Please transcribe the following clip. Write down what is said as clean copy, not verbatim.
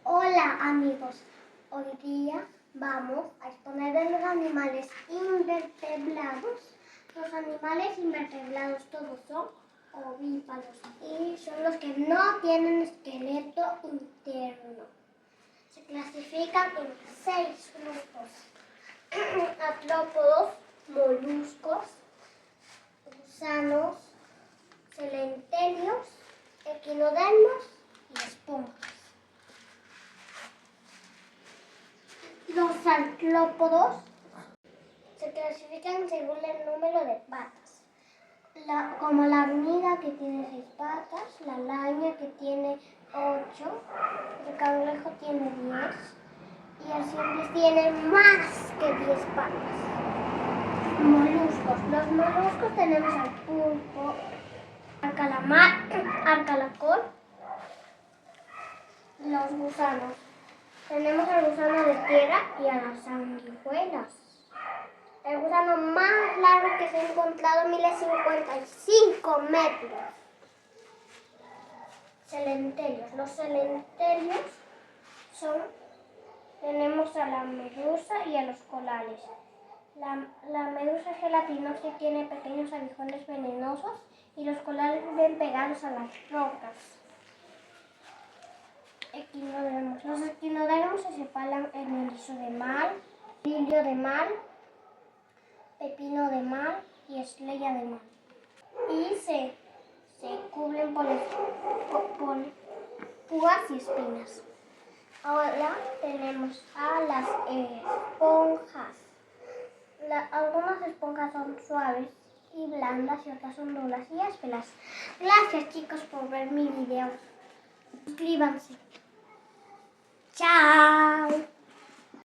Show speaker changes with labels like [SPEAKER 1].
[SPEAKER 1] Hola amigos, hoy día vamos a exponer de los animales invertebrados. Los animales invertebrados todos son ovíparos y son los que no tienen esqueleto interno. Se clasifican en 6 grupos: artrópodos, moluscos, gusanos, celentelios, equinodermos y esponjas. Los artrópodos se clasifican según el número de patas, como la hormiga, que tiene 6 patas, la araña, que tiene 8, el cangrejo tiene 10 y el siempre tiene más que 10 patas. Moluscos. Los moluscos tenemos al pulpo, al calamar, al calacol. Los gusanos. Tenemos al gusano de tierra y a las sanguijuelas. El gusano más largo que se ha encontrado mide 55 metros. Celentelios. Los celentelios tenemos a la medusa y a los corales. La medusa es gelatinosa y tiene pequeños aguijones venenosos, y los corales viven pegados a las rocas. Equinodermos. Los equinodermos se separan en erizo de mar, lirio de mar, pepino de mar y estrella de mar. Y se cubren por púas y espinas. Ahora tenemos a las esponjas. Algunas esponjas son suaves y blandas y otras son duras y ásperas. Gracias chicos por ver mi video. Suscríbanse.